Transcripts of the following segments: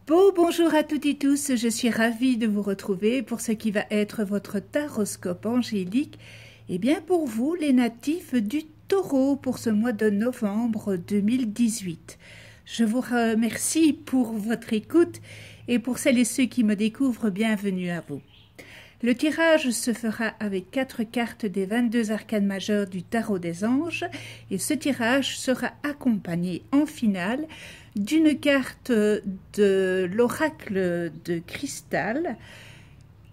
Bonjour à toutes et tous, je suis ravie de vous retrouver pour ce qui va être votre taroscope angélique. Et bien pour vous, les natifs du Taureau pour ce mois de novembre 2018. Je vous remercie pour votre écoute et pour celles et ceux qui me découvrent, bienvenue à vous. Le tirage se fera avec 4 cartes des 22 arcanes majeures du Tarot des Anges et ce tirage sera accompagné en finale d'une carte de l'oracle de cristal,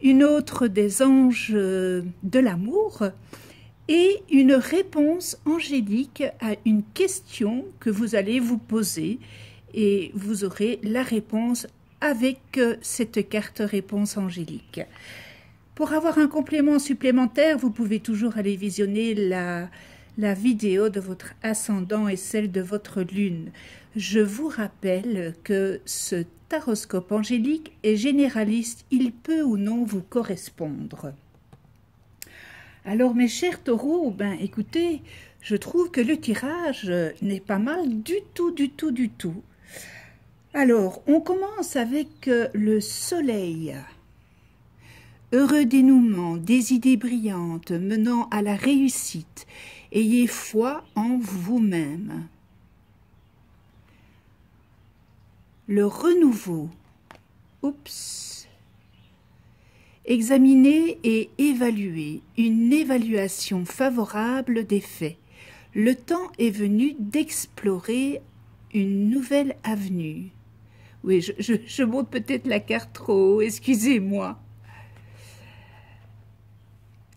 une autre des anges de l'amour et une réponse angélique à une question que vous allez vous poser et vous aurez la réponse avec cette carte réponse angélique. Pour avoir un complément supplémentaire, vous pouvez toujours aller visionner la vidéo de votre ascendant et celle de votre lune. Je vous rappelle que ce taroscope angélique est généraliste, il peut ou non vous correspondre. Alors mes chers taureaux, écoutez, je trouve que le tirage n'est pas mal du tout. Alors, on commence avec le soleil. Heureux dénouement, des idées brillantes menant à la réussite. Ayez foi en vous-même. Le renouveau. Oups. Examiner et évaluer. Une évaluation favorable des faits. Le temps est venu d'explorer une nouvelle avenue. Oui, je monte peut-être la carte trop haut, excusez-moi.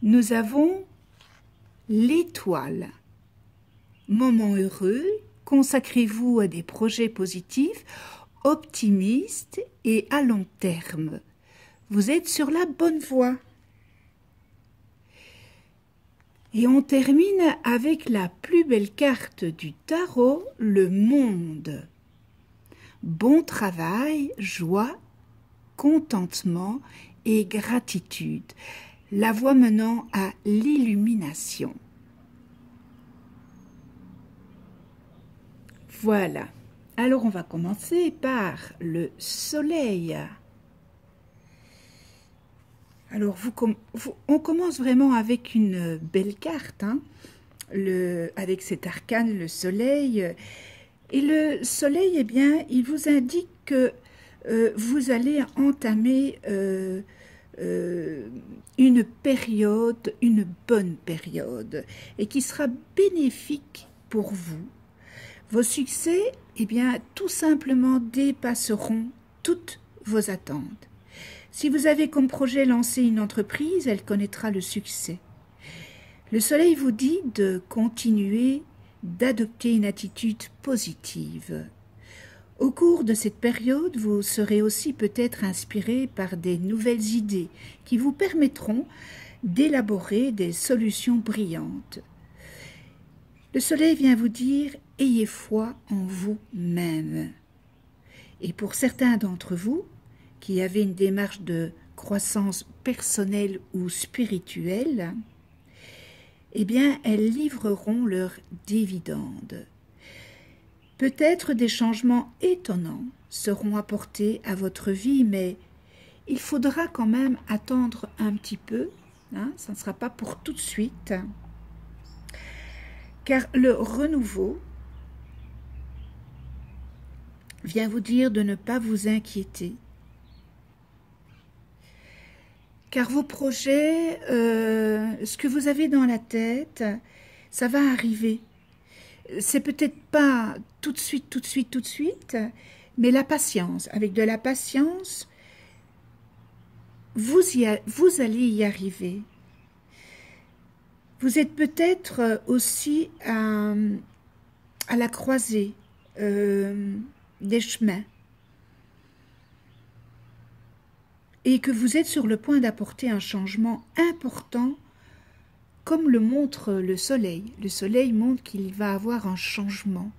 Nous avons l'étoile. Moment heureux, consacrez-vous à des projets positifs, optimistes et à long terme. Vous êtes sur la bonne voie. Et on termine avec la plus belle carte du tarot, le monde. Bon travail, joie, contentement et gratitude. La voie menant à l'illumination. Voilà. Alors on va commencer par le soleil. Alors on commence vraiment avec une belle carte, hein, avec cet arcane, le soleil. Et le soleil, eh bien, il vous indique que vous allez entamer une période, une bonne période, et qui sera bénéfique pour vous. Vos succès, eh bien, tout simplement dépasseront toutes vos attentes. Si vous avez comme projet lancé une entreprise, elle connaîtra le succès. Le soleil vous dit de continuer d'adopter une attitude positive. Au cours de cette période, vous serez aussi peut-être inspiré par des nouvelles idées qui vous permettront d'élaborer des solutions brillantes. Le soleil vient vous dire « Ayez foi en vous-même ». Et pour certains d'entre vous qui avaient une démarche de croissance personnelle ou spirituelle, eh bien, elles livreront leurs dividendes. Peut-être des changements étonnants seront apportés à votre vie, mais il faudra quand même attendre un petit peu, hein, ça ne sera pas pour tout de suite, car le renouveau vient vous dire de ne pas vous inquiéter, car vos projets, ce que vous avez dans la tête, ça va arriver. C'est peut-être pas tout de suite, mais la patience. Avec de la patience, vous allez y arriver. Vous êtes peut-être aussi à la croisée des chemins et que vous êtes sur le point d'apporter un changement important. Comme le montre le soleil montre qu'il va avoir un changement.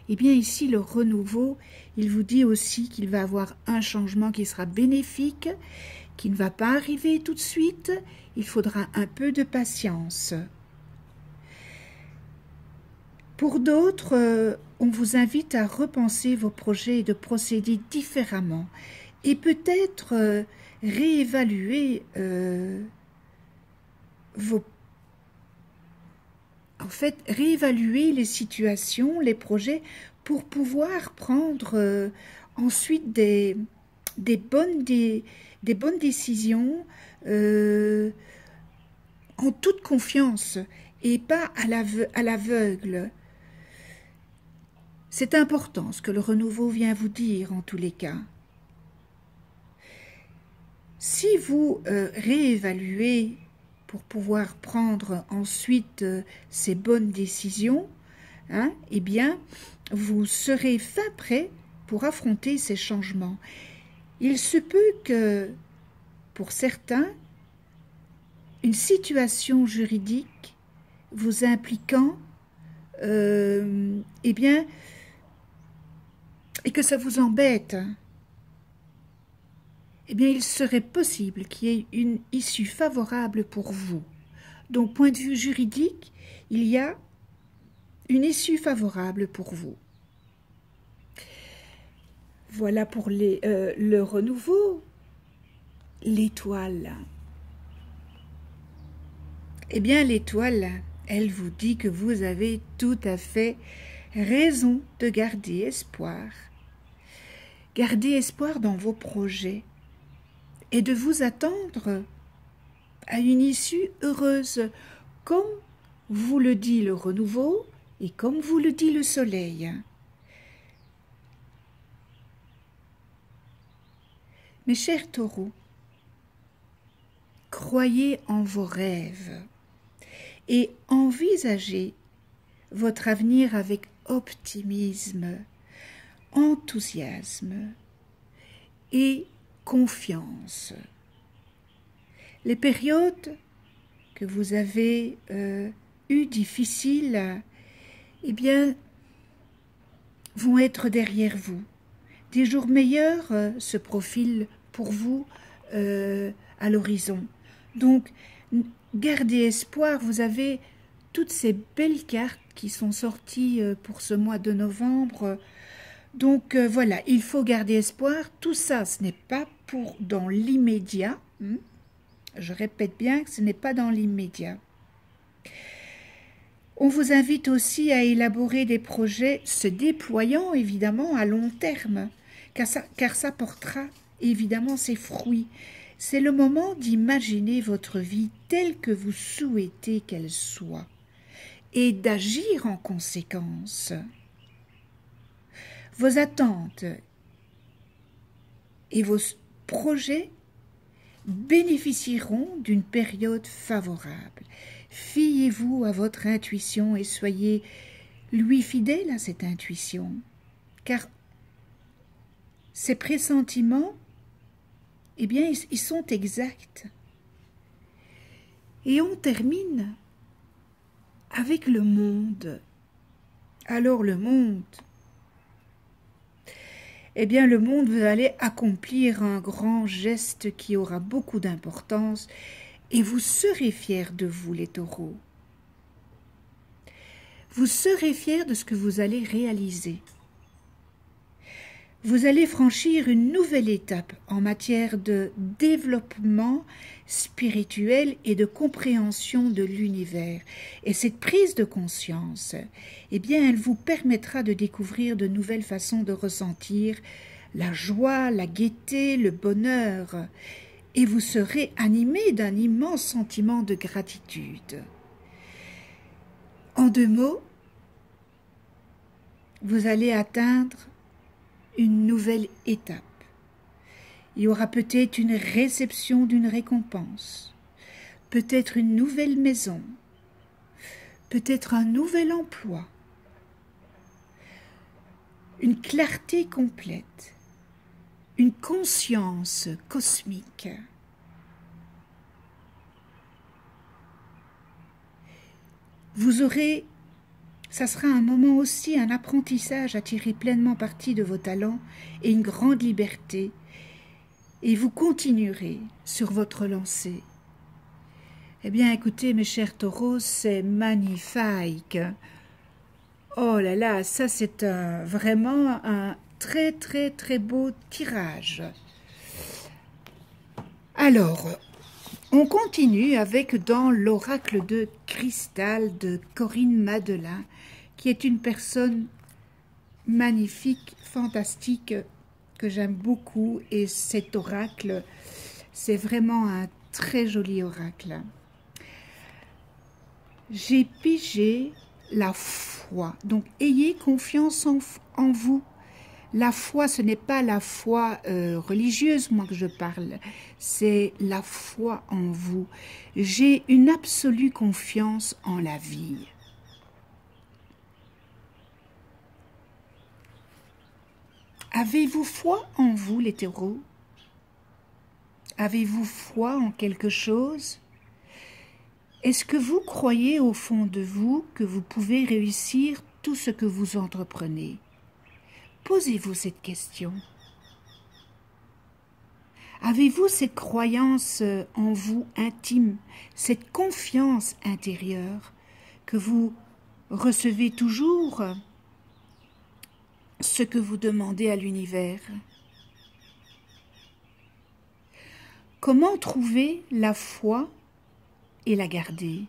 Et bien ici, le renouveau, il vous dit aussi qu'il va avoir un changement qui sera bénéfique, qui ne va pas arriver tout de suite. Il faudra un peu de patience. Pour d'autres, on vous invite à repenser vos projets et de procéder différemment et peut-être réévaluer réévaluer les situations, les projets pour pouvoir prendre ensuite des bonnes décisions en toute confiance et pas à l'aveugle. C'est important ce que le renouveau vient vous dire en tous les cas. Si vous réévaluez pour pouvoir prendre ensuite ces bonnes décisions, eh bien, vous serez fin prêt pour affronter ces changements. Il se peut que, pour certains, une situation juridique vous impliquant, eh bien, et que ça vous embête, eh bien, il serait possible qu'il y ait une issue favorable pour vous. Donc, point de vue juridique, il y a une issue favorable pour vous. Voilà pour le renouveau. L'étoile. Eh bien, l'étoile, elle vous dit que vous avez tout à fait raison de garder espoir. Gardez espoir dans vos projets et de vous attendre à une issue heureuse, comme vous le dit le renouveau et comme vous le dit le soleil. Mes chers taureaux, croyez en vos rêves et envisagez votre avenir avec optimisme, enthousiasme et confiance. Les périodes que vous avez eues difficiles, eh bien, vont être derrière vous. Des jours meilleurs se profilent pour vous à l'horizon. Donc, gardez espoir, vous avez toutes ces belles cartes qui sont sorties pour ce mois de novembre. Donc voilà, il faut garder espoir. Tout ça, ce n'est pas dans l'immédiat. Je répète bien que ce n'est pas dans l'immédiat. On vous invite aussi à élaborer des projets se déployant évidemment à long terme, car ça portera évidemment ses fruits. C'est le moment d'imaginer votre vie telle que vous souhaitez qu'elle soit et d'agir en conséquence. Vos attentes et vos projets bénéficieront d'une période favorable. Fiez-vous à votre intuition et soyez lui fidèle à cette intuition, car ces pressentiments, eh bien, ils sont exacts. Et on termine avec le monde. Alors le monde, eh bien le monde va aller accomplir un grand geste qui aura beaucoup d'importance et vous serez fiers de vous les taureaux. Vous serez fiers de ce que vous allez réaliser. Vous allez franchir une nouvelle étape en matière de développement spirituel et de compréhension de l'univers. Et cette prise de conscience, eh bien, elle vous permettra de découvrir de nouvelles façons de ressentir la joie, la gaieté, le bonheur. Et vous serez animé d'un immense sentiment de gratitude. En 2 mots, vous allez atteindre une nouvelle étape. Il y aura peut-être une réception d'une récompense, peut-être une nouvelle maison, peut-être un nouvel emploi, une clarté complète, une conscience cosmique. Vous aurez, ça sera un moment aussi, un apprentissage à tirer pleinement parti de vos talents et une grande liberté. Et vous continuerez sur votre lancée. Eh bien, écoutez, mes chers taureaux, c'est magnifique. Oh là là, ça c'est vraiment un très très très beau tirage. Alors, on continue avec dans l'oracle de cristal de Corinne Madelin, qui est une personne magnifique, fantastique, que j'aime beaucoup. Et cet oracle, c'est vraiment un très joli oracle. J'ai pigé la foi. Donc, ayez confiance en vous. La foi, ce n'est pas la foi religieuse, moi, que je parle. C'est la foi en vous. J'ai une absolue confiance en la vie. Avez-vous foi en vous, les taureaux? Avez-vous foi en quelque chose? Est-ce que vous croyez au fond de vous que vous pouvez réussir tout ce que vous entreprenez? Posez-vous cette question. Avez-vous cette croyance en vous intime, cette confiance intérieure que vous recevez toujours ce que vous demandez à l'univers? Comment trouver la foi et la garder?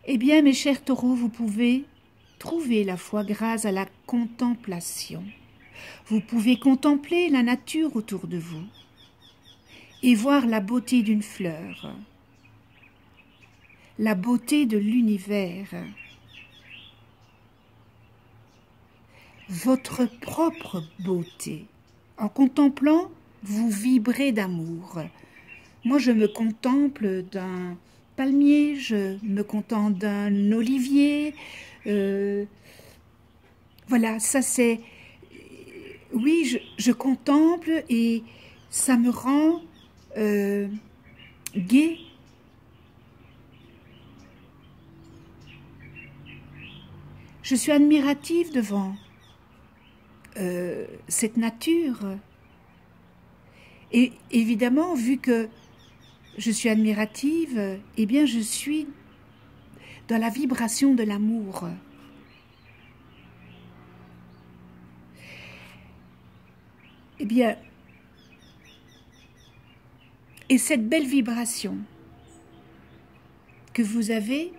Eh bien, mes chers taureaux, vous pouvez trouver la foi grâce à la contemplation. Vous pouvez contempler la nature autour de vous et voir la beauté d'une fleur, la beauté de l'univers, votre propre beauté. En contemplant, vous vibrez d'amour. Moi, je me contemple d'un palmier, je me contemple d'un olivier. Voilà, ça c'est... Oui, je contemple et ça me rend gai. Je suis admirative devant cette nature. Et évidemment, vu que je suis admirative, eh bien je suis dans la vibration de l'amour. Eh bien, et cette belle vibration que vous avez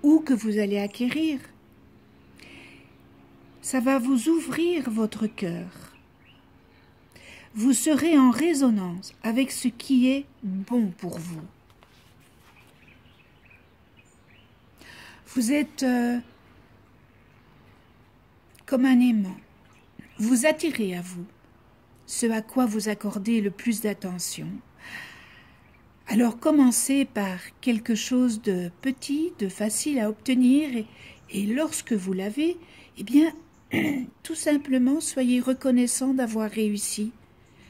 ou que vous allez acquérir, ça va vous ouvrir votre cœur. Vous serez en résonance avec ce qui est bon pour vous. Vous êtes comme un aimant. Vous attirez à vous ce à quoi vous accordez le plus d'attention. Alors commencez par quelque chose de petit, de facile à obtenir et lorsque vous l'avez, eh bien, tout simplement soyez reconnaissant d'avoir réussi.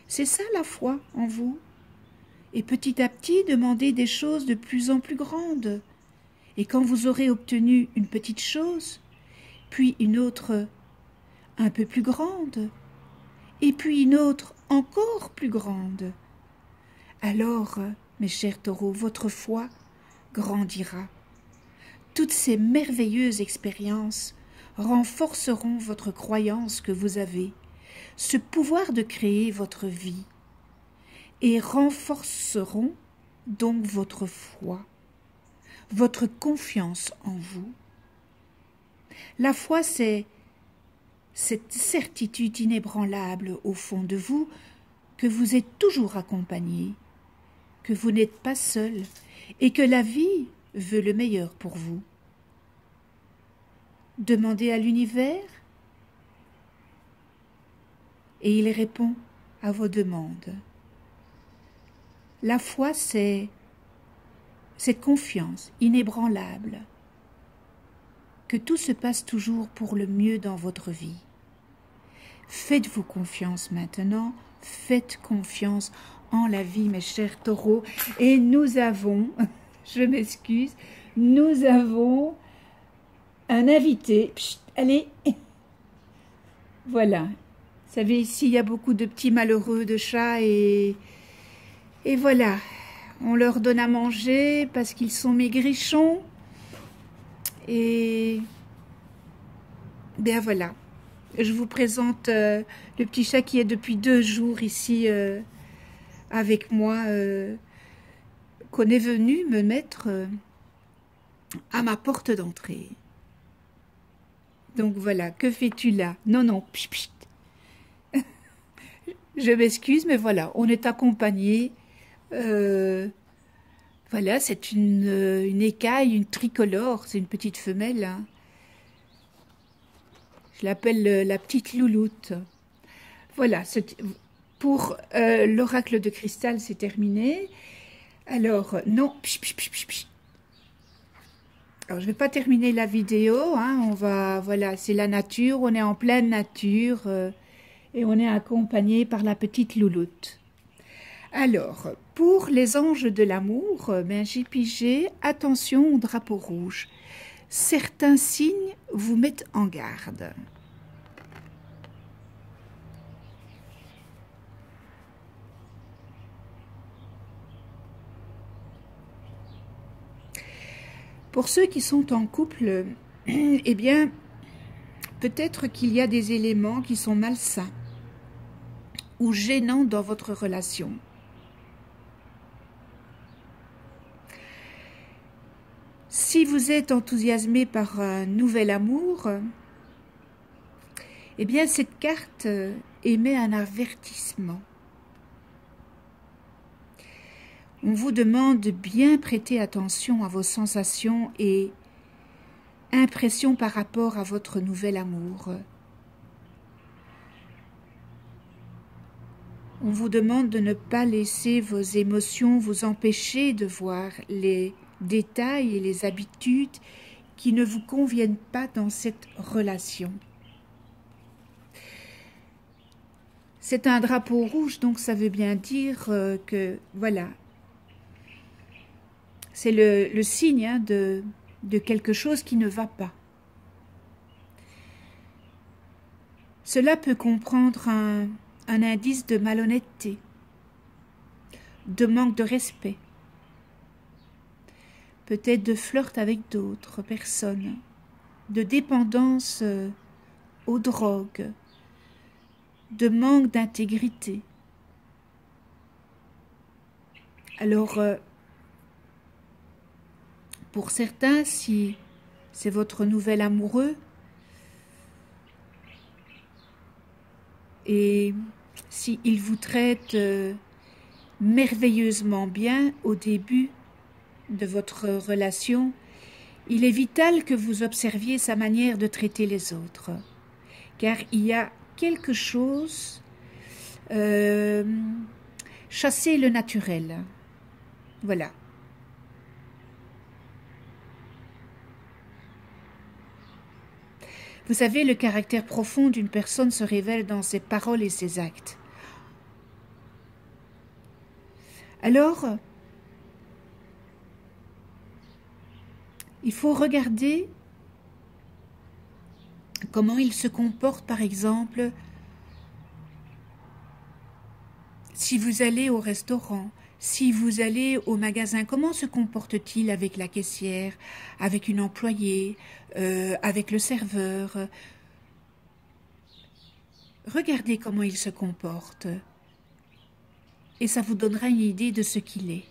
C'est ça la foi en vous. Et petit à petit, demandez des choses de plus en plus grandes. Et quand vous aurez obtenu une petite chose, puis une autre un peu plus grande, et puis une autre encore plus grande, alors, mes chers taureaux, votre foi grandira. Toutes ces merveilleuses expériences renforceront votre croyance que vous avez, ce pouvoir de créer votre vie, et renforceront donc votre foi, votre confiance en vous. La foi, c'est cette certitude inébranlable au fond de vous que vous êtes toujours accompagné, que vous n'êtes pas seul et que la vie veut le meilleur pour vous. Demandez à l'univers et il répond à vos demandes. La foi, c'est cette confiance inébranlable que tout se passe toujours pour le mieux dans votre vie. Faites-vous confiance maintenant, faites confiance en la vie, mes chers taureaux. Et nous avons, je m'excuse, nous avons un invité. Psst, allez, voilà. Vous savez, ici, il y a beaucoup de petits malheureux de chats et voilà. On leur donne à manger parce qu'ils sont maigrichons. Et bien voilà, je vous présente le petit chat qui est depuis 2 jours ici avec moi, qu'on est venu me mettre à ma porte d'entrée. Donc voilà, que fais-tu là? Non, non, pchit, pchit. Je m'excuse, mais voilà, on est accompagné. Voilà, c'est une écaille, une tricolore, c'est une petite femelle. Hein. Je l'appelle la petite louloute. Voilà, pour l'oracle de cristal, c'est terminé. Alors, non, pchit, pchit, pchit, pchit. Alors, je ne vais pas terminer la vidéo, hein, voilà, c'est la nature, on est en pleine nature et on est accompagné par la petite louloute. Alors, pour les anges de l'amour, ben, j'ai pigé, attention au drapeau rouge. Certains signes vous mettent en garde. Pour ceux qui sont en couple, eh bien, peut-être qu'il y a des éléments qui sont malsains ou gênants dans votre relation. Si vous êtes enthousiasmé par un nouvel amour, eh bien, cette carte émet un avertissement. On vous demande de bien prêter attention à vos sensations et impressions par rapport à votre nouvel amour. On vous demande de ne pas laisser vos émotions vous empêcher de voir les détails et les habitudes qui ne vous conviennent pas dans cette relation. C'est un drapeau rouge, donc ça veut bien dire que, voilà, c'est le signe hein, de quelque chose qui ne va pas. Cela peut comprendre un indice de malhonnêteté, de manque de respect, peut-être de flirt avec d'autres personnes, de dépendance aux drogues, de manque d'intégrité. Alors, pour certains, si c'est votre nouvel amoureux, et s'il vous traite merveilleusement bien au début de votre relation, il est vital que vous observiez sa manière de traiter les autres, car il y a quelque chose, chasser le naturel. Voilà. Vous savez, le caractère profond d'une personne se révèle dans ses paroles et ses actes. Alors, il faut regarder comment il se comporte, par exemple, si vous allez au restaurant, si vous allez au magasin, comment se comporte-t-il avec la caissière, avec une employée, avec le serveur? Regardez comment il se comporte et ça vous donnera une idée de ce qu'il est.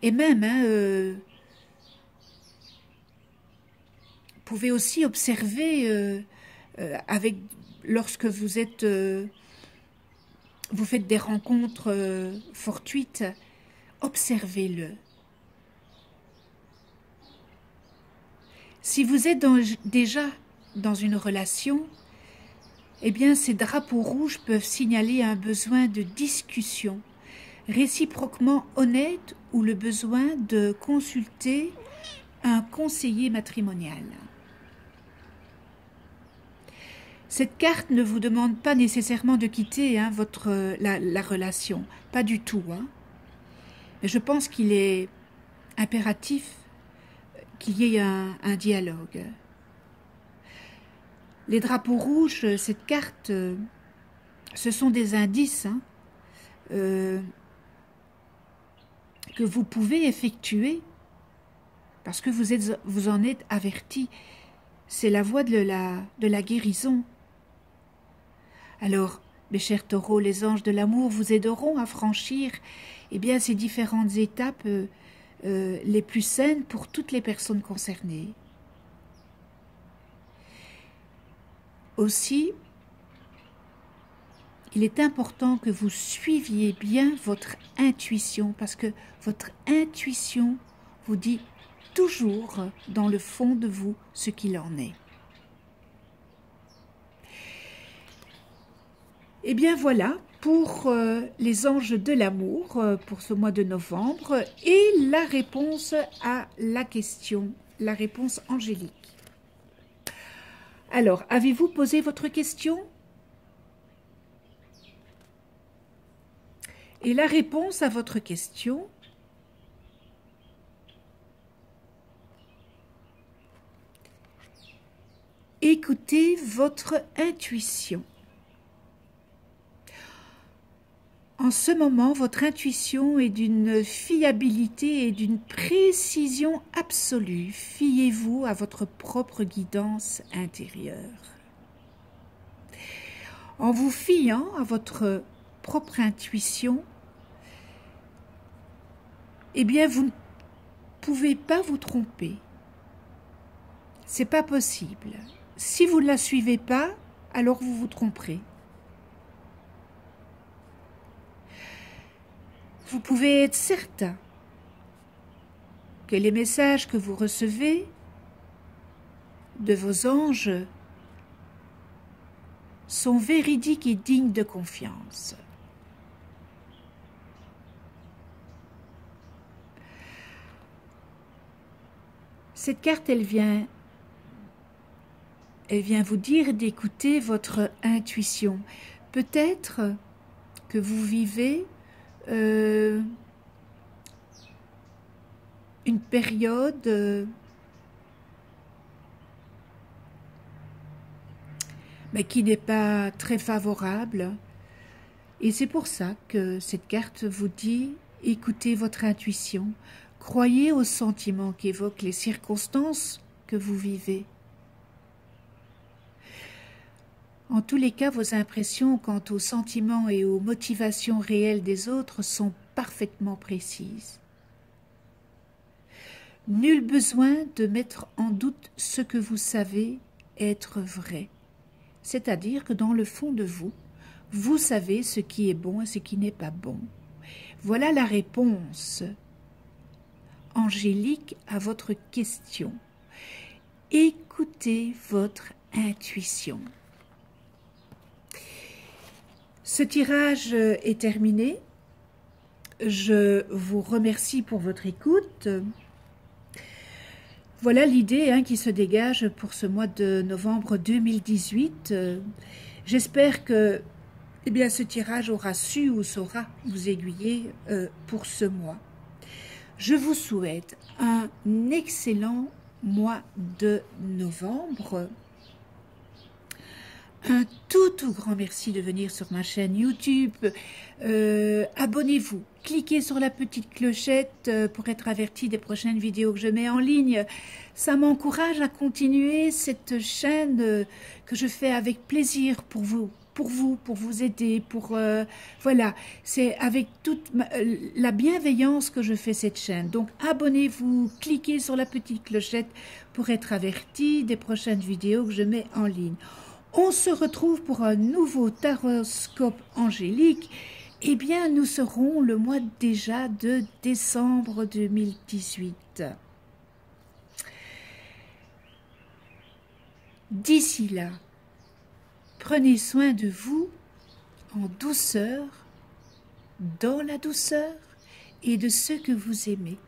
Et même, hein, vous pouvez aussi observer lorsque vous êtes... vous faites des rencontres fortuites, observez-le. Si vous êtes déjà dans une relation, eh bien ces drapeaux rouges peuvent signaler un besoin de discussion, réciproquement honnête ou le besoin de consulter un conseiller matrimonial. Cette carte ne vous demande pas nécessairement de quitter hein, la relation, pas du tout. Hein. Mais je pense qu'il est impératif qu'il y ait un dialogue. Les drapeaux rouges, cette carte, ce sont des indices hein, que vous pouvez effectuer parce que vous en êtes averti. C'est la voie de la guérison. Alors, mes chers taureaux, les anges de l'amour vous aideront à franchir ces différentes étapes les plus saines pour toutes les personnes concernées. Aussi, il est important que vous suiviez bien votre intuition, parce que votre intuition vous dit toujours dans le fond de vous ce qu'il en est. Et bien voilà pour les anges de l'amour pour ce mois de novembre et la réponse à la question, la réponse angélique. Alors, avez-vous posé votre question? Et la réponse à votre question, écoutez votre intuition. En ce moment, votre intuition est d'une fiabilité et d'une précision absolue. Fiez-vous à votre propre guidance intérieure. En vous fiant à votre propre intuition, vous ne pouvez pas vous tromper. C'est pas possible. Si vous ne la suivez pas, alors vous vous tromperez. Vous pouvez être certain que les messages que vous recevez de vos anges sont véridiques et dignes de confiance. Cette carte, elle vient vous dire d'écouter votre intuition. Peut-être que vous vivez une période mais qui n'est pas très favorable, et c'est pour ça que cette carte vous dit écoutez votre intuition, croyez aux sentiments qu'évoquent les circonstances que vous vivez. En tous les cas, vos impressions quant aux sentiments et aux motivations réelles des autres sont parfaitement précises. Nul besoin de mettre en doute ce que vous savez être vrai. C'est-à-dire que dans le fond de vous, vous savez ce qui est bon et ce qui n'est pas bon. Voilà la réponse angélique à votre question. Écoutez votre intuition. Ce tirage est terminé. Je vous remercie pour votre écoute. Voilà l'idée qui se dégage pour ce mois de novembre 2018. J'espère que ce tirage aura su ou saura vous aiguiller pour ce mois. Je vous souhaite un excellent mois de novembre. Un tout grand merci de venir sur ma chaîne YouTube. Abonnez-vous, cliquez sur la petite clochette pour être averti des prochaines vidéos que je mets en ligne. Ça m'encourage à continuer cette chaîne que je fais avec plaisir pour vous aider, voilà, c'est avec toute la bienveillance que je fais cette chaîne. Donc abonnez-vous, cliquez sur la petite clochette pour être averti des prochaines vidéos que je mets en ligne. On se retrouve pour un nouveau taroscope angélique. Nous serons le mois déjà de décembre 2018. D'ici là, prenez soin de vous en douceur, dans la douceur et de ceux que vous aimez.